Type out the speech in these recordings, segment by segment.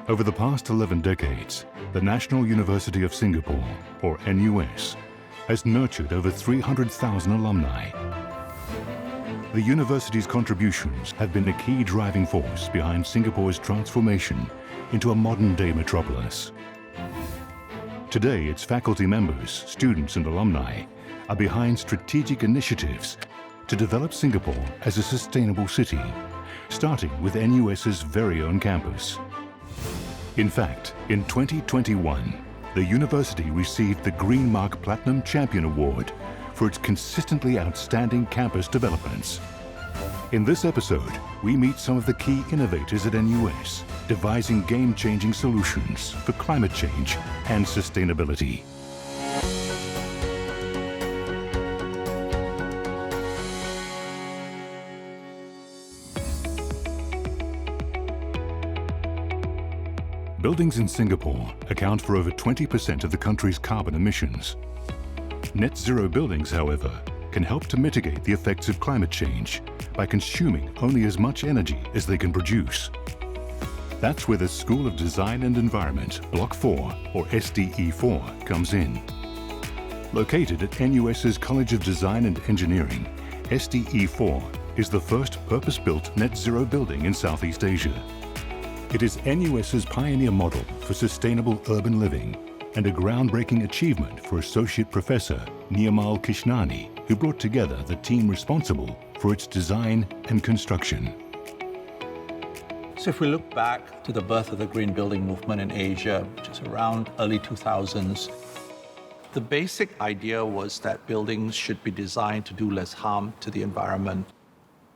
Over the past 11 decades, the National University of Singapore, or NUS, has nurtured over 300,000 alumni. The university's contributions have been a key driving force behind Singapore's transformation into a modern-day metropolis. Today, its faculty members, students and alumni are behind strategic initiatives to develop Singapore as a sustainable city, starting with NUS's very own campus. In fact, in 2021, the university received the Green Mark Platinum Champion Award for its consistently outstanding campus developments. In this episode, we meet some of the key innovators at NUS, devising game-changing solutions for climate change and sustainability. Buildings in Singapore account for over 20% of the country's carbon emissions. Net zero buildings, however, can help to mitigate the effects of climate change by consuming only as much energy as they can produce. That's where the School of Design and Environment, Block 4, or SDE4, comes in. Located at NUS's College of Design and Engineering, SDE4 is the first purpose-built net zero building in Southeast Asia. It is NUS's pioneer model for sustainable urban living and a groundbreaking achievement for Associate Professor Niyamal Krishnani, who brought together the team responsible for its design and construction. So if we look back to the birth of the green building movement in Asia, which is around early 2000s, the basic idea was that buildings should be designed to do less harm to the environment.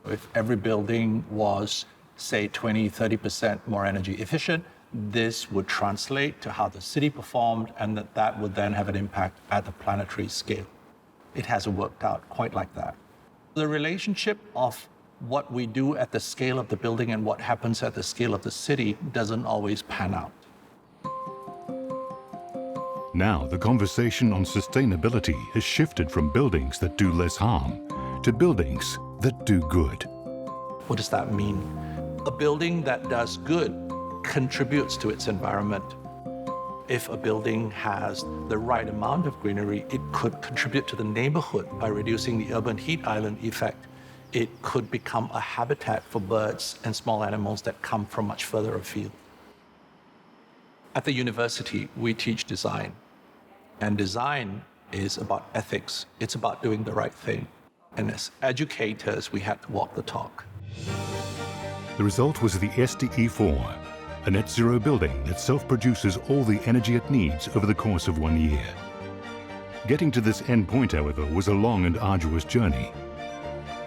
If every building was, say, 20-30% more energy efficient, this would translate to how the city performed, and that would then have an impact at the planetary scale. It hasn't worked out quite like that. The relationship of what we do at the scale of the building and what happens at the scale of the city doesn't always pan out. Now, the conversation on sustainability has shifted from buildings that do less harm to buildings that do good. What does that mean? A building that does good contributes to its environment. If a building has the right amount of greenery, it could contribute to the neighborhood by reducing the urban heat island effect. It could become a habitat for birds and small animals that come from much further afield. At the university, we teach design. And design is about ethics. It's about doing the right thing. And as educators, we had to walk the talk. The result was the SDE4, a net zero building that self-produces all the energy it needs over the course of 1 year. Getting to this end point, however, was a long and arduous journey.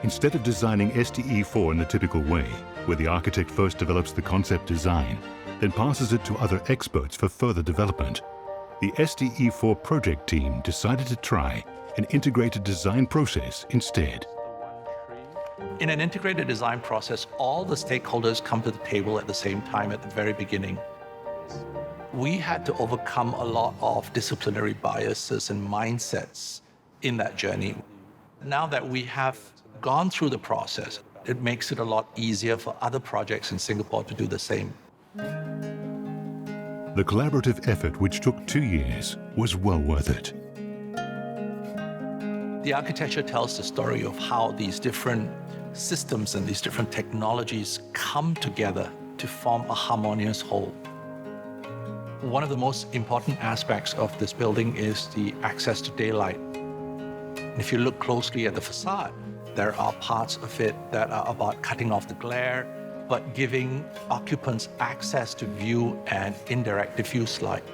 Instead of designing SDE4 in the typical way, where the architect first develops the concept design, then passes it to other experts for further development, the SDE4 project team decided to try an integrated design process instead. In an integrated design process, all the stakeholders come to the table at the same time at the very beginning. We had to overcome a lot of disciplinary biases and mindsets in that journey. Now that we have gone through the process, it makes it a lot easier for other projects in Singapore to do the same. The collaborative effort, which took 2 years, was well worth it. The architecture tells the story of how these different systems and these different technologies come together to form a harmonious whole. One of the most important aspects of this building is the access to daylight. If you look closely at the facade, there are parts of it that are about cutting off the glare, but giving occupants access to view and indirect diffuse light.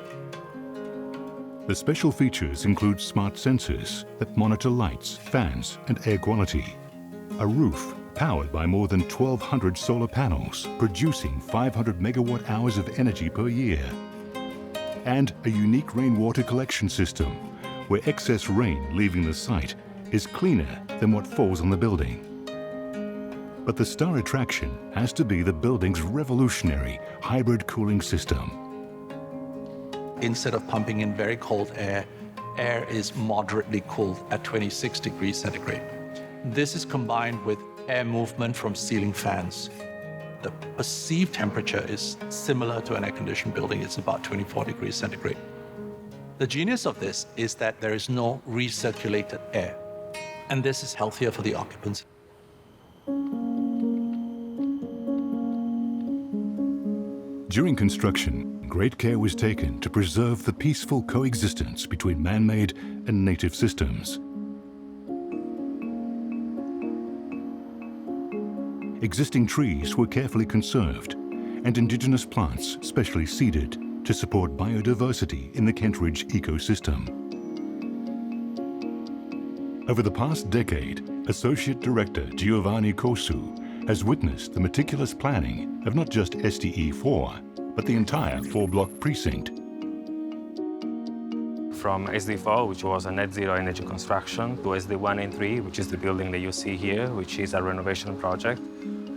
The special features include smart sensors that monitor lights, fans, and air quality. A roof powered by more than 1,200 solar panels, producing 500 megawatt hours of energy per year. And a unique rainwater collection system, where excess rain leaving the site is cleaner than what falls on the building. But the star attraction has to be the building's revolutionary hybrid cooling system. Instead of pumping in very cold air, air is moderately cooled at 26 degrees centigrade. This is combined with air movement from ceiling fans. the perceived temperature is similar to an air-conditioned building. It's about 24 degrees centigrade. The genius of this is that there is no recirculated air, and this is healthier for the occupants. During construction, great care was taken to preserve the peaceful coexistence between man-made and native systems. Existing trees were carefully conserved and indigenous plants specially seeded to support biodiversity in the Kentridge ecosystem. Over the past decade, Associate Director Giovanni Kosu has witnessed the meticulous planning of not just SDE4, but the entire 4-block precinct. From SD4, which was a net zero energy construction, to SD1 and 3, which is the building that you see here, which is a renovation project,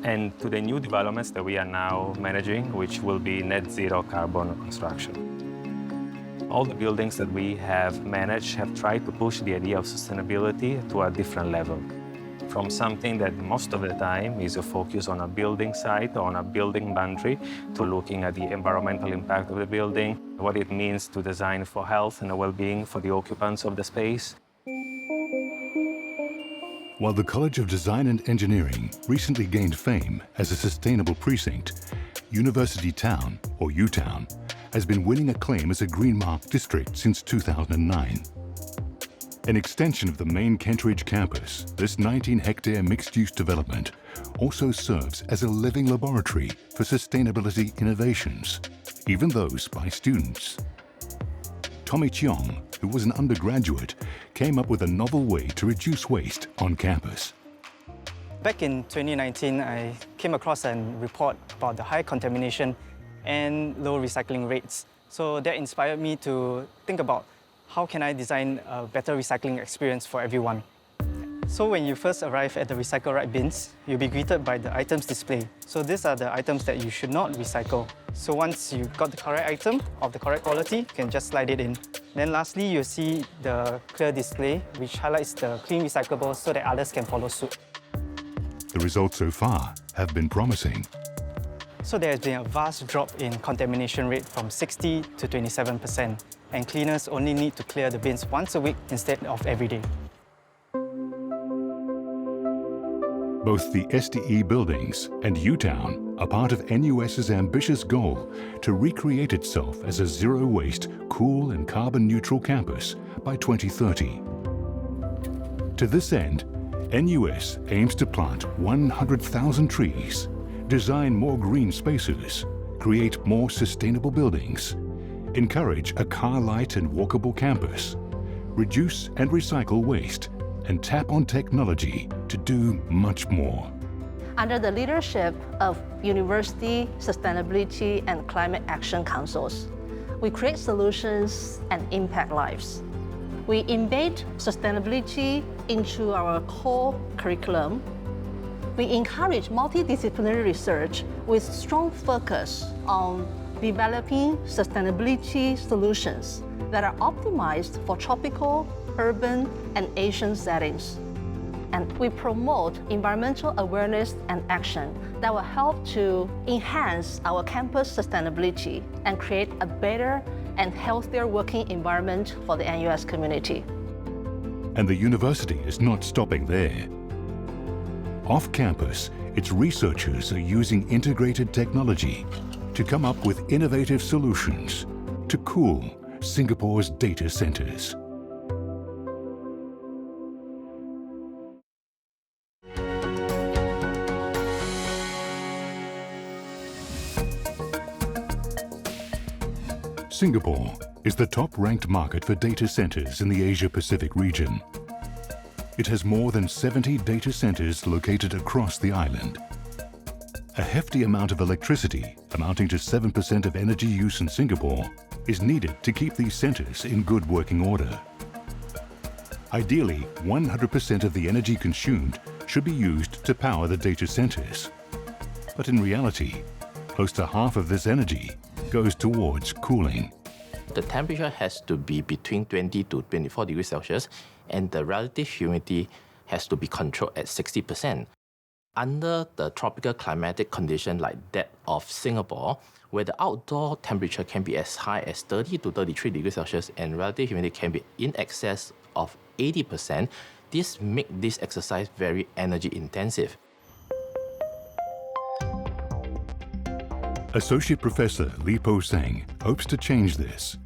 and to the new developments that we are now managing, which will be net zero carbon construction. All the buildings that we have managed have tried to push the idea of sustainability to a different level. From something that most of the time is a focus on a building site, on a building boundary, to looking at the environmental impact of the building, what it means to design for health and well-being for the occupants of the space. While the College of Design and Engineering recently gained fame as a sustainable precinct, University Town, or U-Town, has been winning acclaim as a Green Mark district since 2009. An extension of the main Kentridge campus, this 19-hectare mixed-use development also serves as a living laboratory for sustainability innovations, even those by students. Tommy Cheong, who was an undergraduate, came up with a novel way to reduce waste on campus. Back in 2019, I came across a report about the high contamination and low recycling rates. So that inspired me to think about how can I design a better recycling experience for everyone. So when you first arrive at the recycle right bins, you'll be greeted by the items display. So these are the items that you should not recycle. So once you've got the correct item of the correct quality, you can just slide it in. Then lastly, you'll see the clear display, which highlights the clean recyclables so that others can follow suit. The results so far have been promising. So there has been a vast drop in contamination rate from 60 to 27%, and cleaners only need to clear the bins once a week instead of every day. Both the SDE buildings and U-Town are part of NUS's ambitious goal to recreate itself as a zero-waste, cool and carbon-neutral campus by 2030. To this end, NUS aims to plant 100,000 trees, design more green spaces, create more sustainable buildings, encourage a car-light and walkable campus, reduce and recycle waste, and tap on technology to do much more. Under the leadership of University Sustainability and Climate Action Councils, we create solutions and impact lives. We embed sustainability into our core curriculum. We encourage multidisciplinary research with strong focus on developing sustainability solutions that are optimized for tropical, urban, and Asian settings. And we promote environmental awareness and action that will help to enhance our campus sustainability and create a better and healthier working environment for the NUS community. And the university is not stopping there. Off campus, its researchers are using integrated technology to come up with innovative solutions to cool Singapore's data centers. Singapore is the top-ranked market for data centers in the Asia-Pacific region. It has more than 70 data centers located across the island. A hefty amount of electricity, amounting to 7% of energy use in Singapore, is needed to keep these centers in good working order. Ideally, 100% of the energy consumed should be used to power the data centers. But in reality, close to half of this energy goes towards cooling. The temperature has to be between 20 to 24 degrees Celsius, and the relative humidity has to be controlled at 60%. Under the tropical climatic condition like that of Singapore, where the outdoor temperature can be as high as 30 to 33 degrees Celsius and relative humidity can be in excess of 80%, this makes this exercise very energy intensive. Associate Professor Li Po Seng hopes to change this.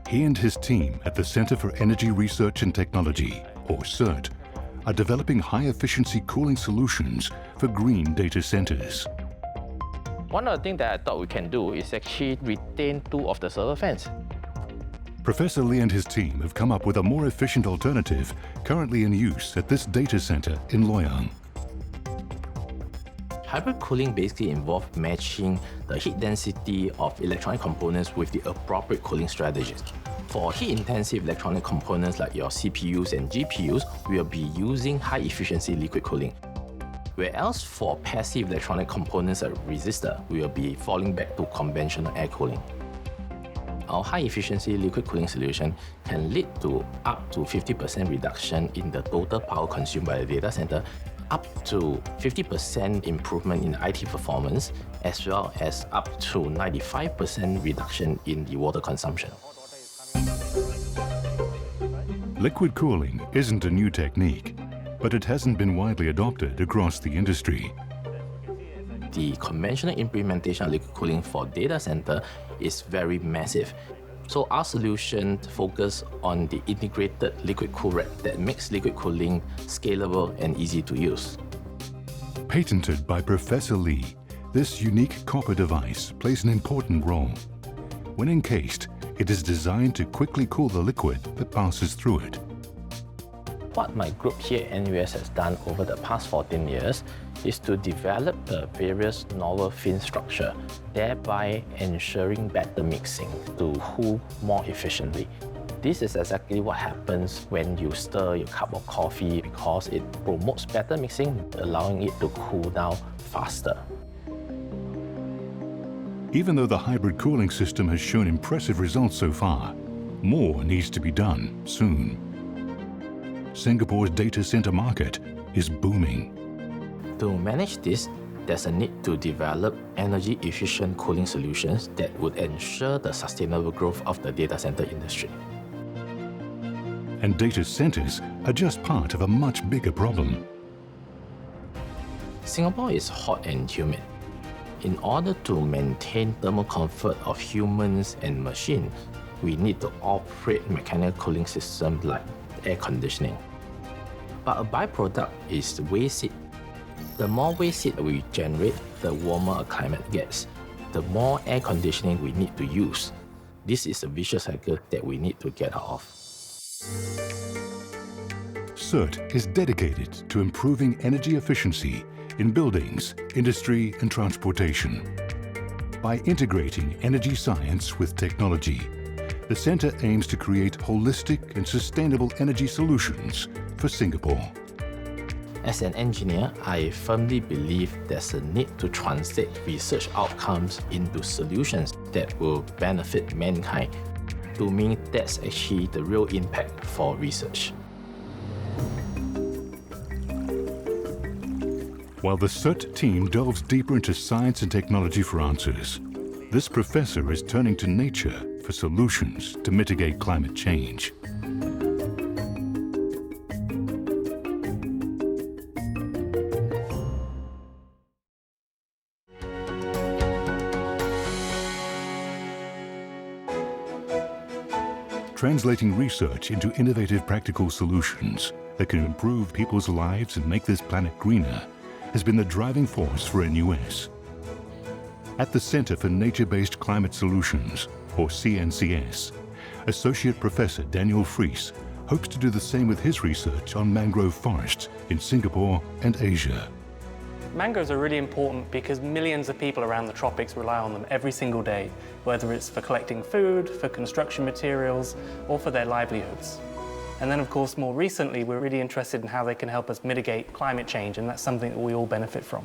He and his team at the Center for Energy Research and Technology, or CERT, are developing high-efficiency cooling solutions for green data centers. One of the things that I thought we can do is actually retain 2 of the solar fans. Professor Li and his team have come up with a more efficient alternative currently in use at this data center in Loyang. Hybrid cooling basically involves matching the heat density of electronic components with the appropriate cooling strategies. For heat-intensive electronic components like your CPUs and GPUs, we will be using high-efficiency liquid cooling. Whereas for passive electronic components like resistor, we will be falling back to conventional air cooling. Our high-efficiency liquid cooling solution can lead to up to 50% reduction in the total power consumed by the data center, up to 50% improvement in IT performance, as well as up to 95% reduction in the water consumption. Liquid cooling isn't a new technique, but it hasn't been widely adopted across the industry. The conventional implementation of liquid cooling for data center is very massive. So our solution focuses on the integrated liquid cool rack that makes liquid cooling scalable and easy to use. Patented by Professor Li, this unique copper device plays an important role. When encased, it is designed to quickly cool the liquid that passes through it. What my group here at NUS has done over the past 14 years is to develop the various novel fin structure, thereby ensuring better mixing to cool more efficiently. This is exactly what happens when you stir your cup of coffee because it promotes better mixing, allowing it to cool down faster. Even though the hybrid cooling system has shown impressive results so far, more needs to be done soon. Singapore's data center market is booming. To manage this, there's a need to develop energy-efficient cooling solutions that would ensure the sustainable growth of the data center industry. And data centers are just part of a much bigger problem. Singapore is hot and humid. In order to maintain thermal comfort of humans and machines, we need to operate mechanical cooling systems like air conditioning. But a byproduct is waste heat. The more waste heat we generate, the warmer a climate gets. The more air conditioning we need to use. This is a vicious cycle that we need to get out of. CERT is dedicated to improving energy efficiency in buildings, industry and transportation. By integrating energy science with technology, the Centre aims to create holistic and sustainable energy solutions for Singapore. As an engineer, I firmly believe there's a need to translate research outcomes into solutions that will benefit mankind. To me, that's actually the real impact for research. While the CERT team delves deeper into science and technology for answers, this professor is turning to nature for solutions to mitigate climate change. Translating research into innovative practical solutions that can improve people's lives and make this planet greener has been the driving force for NUS. At the Center for Nature-Based Climate Solutions, or CNCS, Associate Professor Daniel Fries hopes to do the same with his research on mangrove forests in Singapore and Asia. Mangroves are really important because millions of people around the tropics rely on them every single day, whether it's for collecting food, for construction materials, or for their livelihoods. And then, of course, more recently, we're really interested in how they can help us mitigate climate change, and that's something that we all benefit from.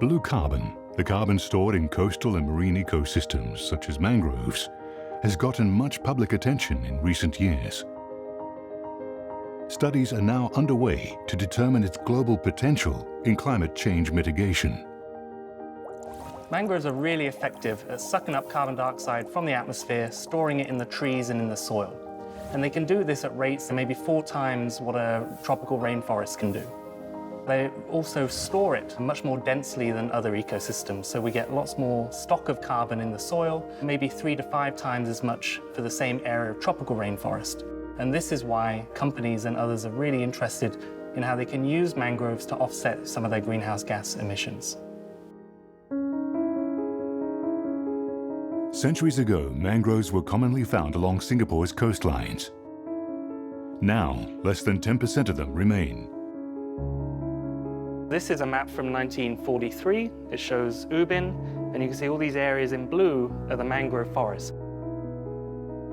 Blue carbon, the carbon stored in coastal and marine ecosystems such as mangroves, has gotten much public attention in recent years. Studies are now underway to determine its global potential in climate change mitigation. Mangroves are really effective at sucking up carbon dioxide from the atmosphere, storing it in the trees and in the soil. And they can do this at rates that may be 4 times what a tropical rainforest can do. They also store it much more densely than other ecosystems, so we get lots more stock of carbon in the soil, maybe 3 to 5 times as much for the same area of tropical rainforest. And this is why companies and others are really interested in how they can use mangroves to offset some of their greenhouse gas emissions. Centuries ago, mangroves were commonly found along Singapore's coastlines. Now, less than 10% of them remain. This is a map from 1943. It shows Ubin, and you can see all these areas in blue are the mangrove forests.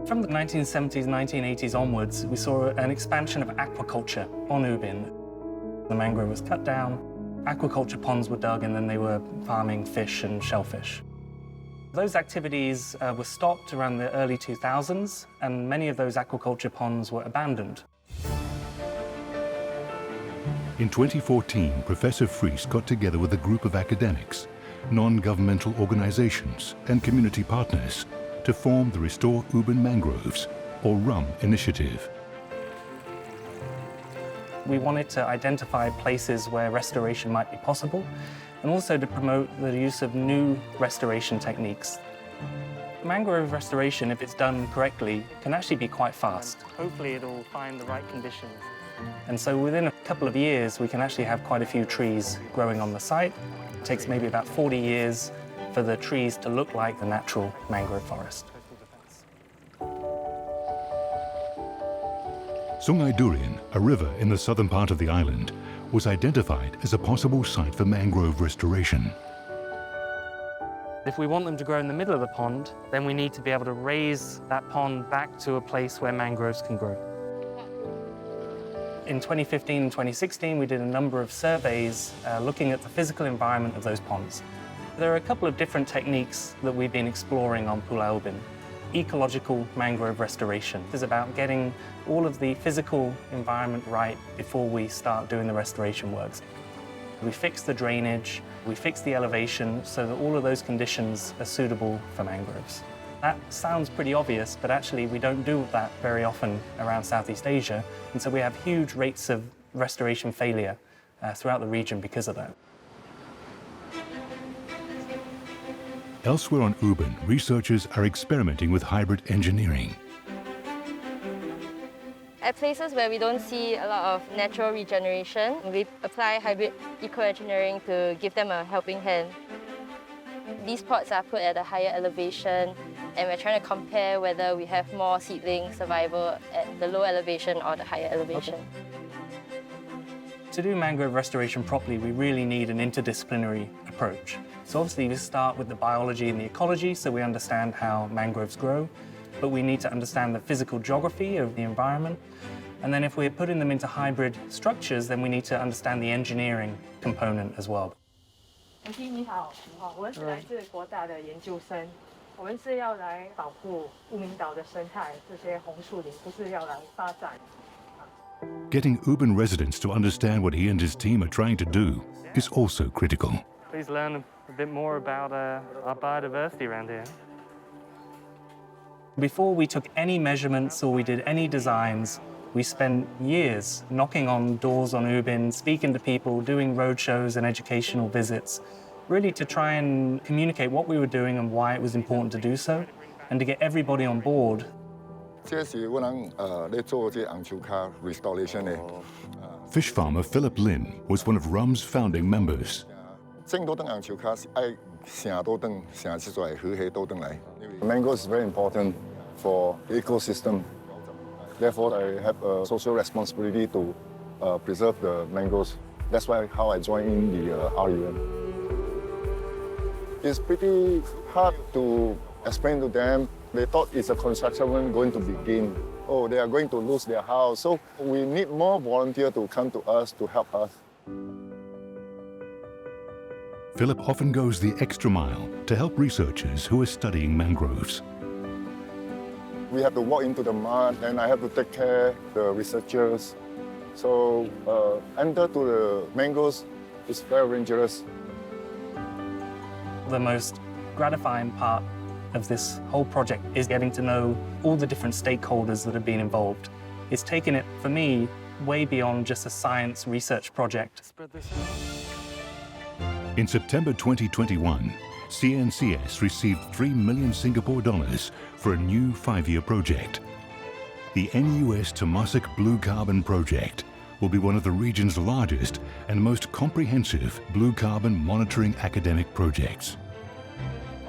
From the 1970s, 1980s onwards, we saw an expansion of aquaculture on Ubin. The mangrove was cut down, aquaculture ponds were dug, and then they were farming fish and shellfish. Those activities were stopped around the early 2000s, and many of those aquaculture ponds were abandoned. In 2014, Professor Fries got together with a group of academics, non-governmental organizations, and community partners to form the Restore Ubin Mangroves, or RUM initiative. We wanted to identify places where restoration might be possible, and also to promote the use of new restoration techniques. Mangrove restoration, if it's done correctly, can actually be quite fast. Hopefully it'll find the right conditions. And so within a couple of years, we can actually have quite a few trees growing on the site. It takes maybe about 40 years for the trees to look like the natural mangrove forest. Sungai Durian, a river in the southern part of the island, was identified as a possible site for mangrove restoration. If we want them to grow in the middle of the pond, then we need to be able to raise that pond back to a place where mangroves can grow. In 2015 and 2016, we did a number of surveys looking at the physical environment of those ponds. There are a couple of different techniques that we've been exploring on Pulau Ubin. Ecological mangrove restoration is about getting all of the physical environment right before we start doing the restoration works. We fix the drainage, we fix the elevation so that all of those conditions are suitable for mangroves. That sounds pretty obvious, but actually we don't do that very often around Southeast Asia, and so we have huge rates of restoration failure throughout the region because of that. Elsewhere on Ubin, researchers are experimenting with hybrid engineering. At places where we don't see a lot of natural regeneration, we apply hybrid eco-engineering to give them a helping hand. These pots are put at a higher elevation, and we're trying to compare whether we have more seedling survival at the low elevation or the higher elevation. To do mangrove restoration properly, we really need an interdisciplinary approach. So obviously we start with the biology and the ecology, so we understand how mangroves grow, but we need to understand the physical geography of the environment. And then if we're putting them into hybrid structures, then we need to understand the engineering component as well. 你好，我是来自国大的研究生，我们是要来保护雾明岛的生态，这些红树林不是要来发展。 Getting Ubin residents to understand what he and his team are trying to do is also critical. Please learn a bit more about our biodiversity around here. Before we took any measurements or we did any designs, we spent years knocking on doors on Ubin, speaking to people, doing roadshows and educational visits, really to try and communicate what we were doing and why it was important to do so, and to get everybody on board. 这是我们在做这红树卡 restoration 的。 Fish farmer Philip Lin was one of RUM's founding members. 整多等红树卡是爱成多等成出来河下多等来。 Mango is very important for the ecosystem. Therefore, I have a social responsibility to preserve the mangroves. That's why how I joined in the RUM. It's pretty hard to explain to them. They thought it's a construction going to begin. Oh, they are going to lose their house. So we need more volunteers to come to us to help us. Philip often goes the extra mile to help researchers who are studying mangroves. We have to walk into the mud, and I have to take care of the researchers. So enter to the mangroves is very dangerous. The most gratifying part of this whole project is getting to know all the different stakeholders that have been involved. It's taken it, for me, way beyond just a science research project. In September 2021, CNCS received 3 million Singapore dollars for a new 5-year project. The NUS Temasek Blue Carbon Project will be one of the region's largest and most comprehensive blue carbon monitoring academic projects.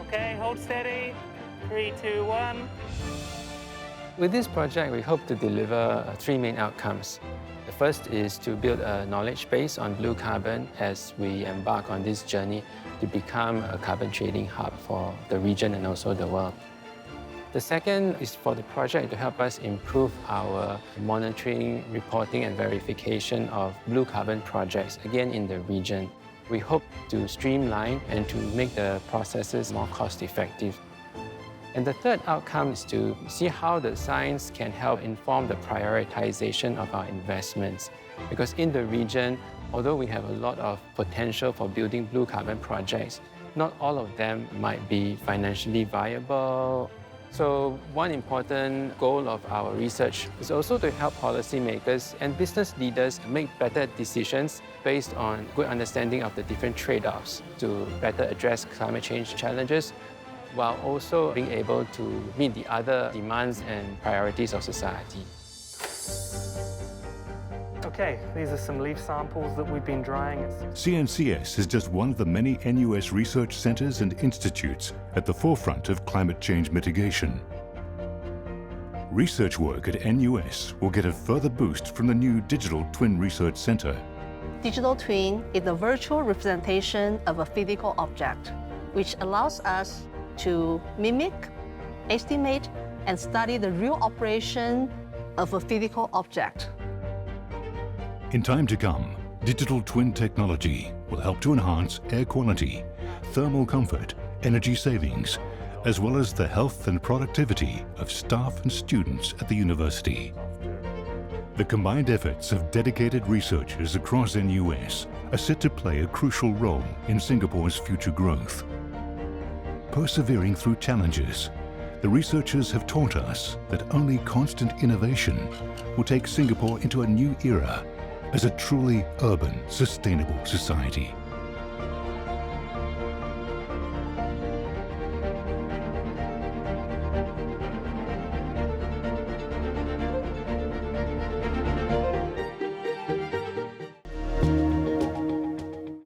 Okay, hold steady. 3, 2, 1. With this project, we hope to deliver 3 main outcomes. The first is to build a knowledge base on blue carbon as we embark on this journey to become a carbon trading hub for the region and also the world. The second is for the project to help us improve our monitoring, reporting, and verification of blue carbon projects, again in the region. We hope to streamline and to make the processes more cost-effective. And the third outcome is to see how the science can help inform the prioritization of our investments. Because in the region, although we have a lot of potential for building blue carbon projects, not all of them might be financially viable. So one important goal of our research is also to help policymakers and business leaders make better decisions based on good understanding of the different trade-offs to better address climate change challenges, while also being able to meet the other demands and priorities of society. Okay, these are some leaf samples that we've been drying. CNCS is just one of the many NUS research centres and institutes at the forefront of climate change mitigation. Research work at NUS will get a further boost from the new Digital Twin Research Centre. Digital twin is the virtual representation of a physical object, which allows us to mimic, estimate, and study the real operation of a physical object. In time to come, digital twin technology will help to enhance air quality, thermal comfort, energy savings, as well as the health and productivity of staff and students at the university. The combined efforts of dedicated researchers across NUS are set to play a crucial role in Singapore's future growth. Persevering through challenges, the researchers have taught us that only constant innovation will take Singapore into a new era as a truly urban, sustainable society.